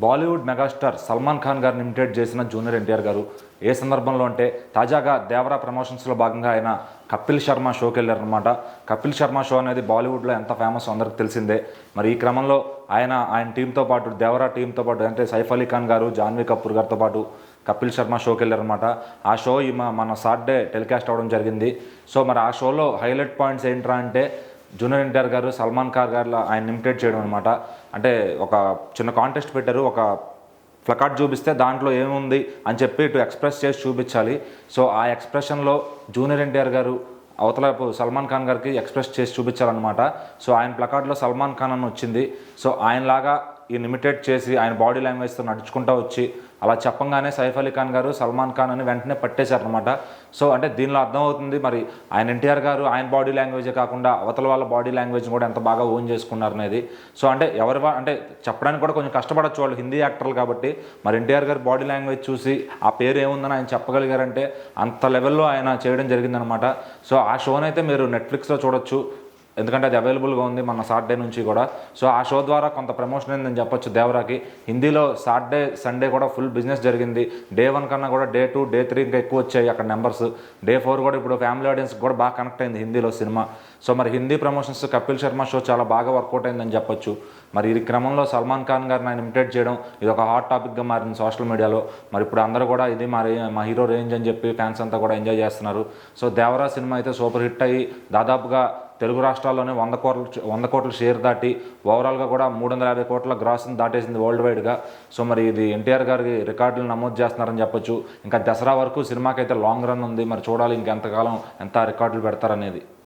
Bollywood megastar Salman Khan గారిని imitate చేసిన junior NTR గారు ఏ సందర్భంలో అంటే తాజాగా దేవరా ప్రమోషన్స్లో భాగంగా ఆయన కపిల్ శర్మ షోకి వెళ్ళారనమాట. కపిల్ శర్మ షో అనేది బాలీవుడ్లో ఎంత ఫేమస్ అందరికి తెలిసిందే. మరి ఈ క్రమంలో ఆయన టీంతో పాటు దేవరా టీంతో పాటు అంటే సైఫ్ అలీ ఖాన్ గారు, జాన్వీ కపూర్ గారితో పాటు కపిల్ శర్మ షోకి వెళ్ళారనమాట. ఆ షో మన సాటర్డే టెలికాస్ట్ అవ్వడం జరిగింది. సో మరి ఆ షోలో హైలైట్ పాయింట్స్ ఏంట్రా అంటే జూనియర్ ఎన్టీఆర్ గారు సల్మాన్ ఖాన్ గారు ఆయన ఇమిటేట్ చేయడం అనమాట. అంటే ఒక చిన్న కాంటెస్ట్ పెట్టారు. ఒక ప్లకార్డ్ చూపిస్తే దాంట్లో ఏముంది అని చెప్పి ఇటు ఎక్స్ప్రెస్ చేసి చూపించాలి. సో ఆ ఎక్స్ప్రెషన్లో జూనియర్ ఎన్టీఆర్ గారు అవతలపు సల్మాన్ ఖాన్ గారికి ఎక్స్ప్రెస్ చేసి చూపించాలన్నమాట. సో ఆయన ప్లకార్డ్లో సల్మాన్ ఖాన్ అని వచ్చింది. సో ఆయనలాగా ఈయన ఇమిటేట్ చేసి ఆయన బాడీ లాంగ్వేజ్తో నడుచుకుంటూ వచ్చి అలా చెప్పంగానే సైఫ్ అలీ ఖాన్ గారు సల్మాన్ ఖాన్ అని వెంటనే పట్టేశారనమాట. సో అంటే దీనిలో అర్థమవుతుంది మరి ఆయన ఎన్టీఆర్ గారు ఆయన బాడీ లాంగ్వేజే కాకుండా అవతల వాళ్ళ బాడీ లాంగ్వేజ్ కూడా ఎంత బాగా ఓన్ చేసుకున్నారు అనేది. సో అంటే అంటే చెప్పడానికి కూడా కొంచెం కష్టపడచ్చు వాళ్ళు హిందీ యాక్టర్లు కాబట్టి. మరి ఎన్టీఆర్ గారి బాడీ లాంగ్వేజ్ చూసి ఆ పేరు ఏముందని ఆయన చెప్పగలిగారంటే అంత లెవెల్లో ఆయన చేయడం జరిగిందనమాట. సో ఆ షోనైతే మీరు నెట్ఫ్లిక్స్లో చూడొచ్చు, ఎందుకంటే అది అవైలబుల్గా ఉంది మన సాటర్డే నుంచి కూడా. సో ఆ షో ద్వారా కొంత ప్రమోషన్ అయిందని చెప్పొచ్చు దేవరాకి. హిందీలో సాటర్డే సండే కూడా ఫుల్ బిజినెస్ జరిగింది. డే 1 కన్నా కూడా డే 2 డే 3 ఇంకా ఎక్కువ వచ్చాయి అక్కడ నెంబర్స్. డే 4 కూడా ఇప్పుడు ఫ్యామిలీ ఆడియన్స్ కూడా బాగా కనెక్ట్ అయింది హిందీలో సినిమా. సో మరి హిందీ ప్రమోషన్స్ కపిల్ శర్మ షో చాలా బాగా వర్కౌట్ అయిందని చెప్పొచ్చు. మరి ఈ క్రమంలో సల్మాన్ ఖాన్ గారిని ఆయన ఇమిటేట్ చేయడం ఇది ఒక హాట్ టాపిక్గా మారింది సోషల్ మీడియాలో. మరి ఇప్పుడు అందరూ కూడా ఇది మా హీరో రేంజ్ అని చెప్పి ఫ్యాన్స్ అంతా కూడా ఎంజాయ్ చేస్తున్నారు. సో దేవరా సినిమా అయితే సూపర్ హిట్ అయ్యి దాదాపుగా తెలుగు రాష్ట్రాల్లోనే 100 కోట్ల షేర్ దాటి ఓవరాల్గా కూడా 350 కోట్ల గ్రాస్ని దాటేసింది వరల్డ్ వైడ్గా. సో మరి ఇది ఎన్టీఆర్ గారికి రికార్డులు నమోదు చేస్తున్నారని చెప్పొచ్చు. ఇంకా దసరా వరకు సినిమాకి అయితే లాంగ్ రన్ ఉంది. మరి చూడాలి ఇంకెంతకాలం ఎంత రికార్డులు పెడతారనేది.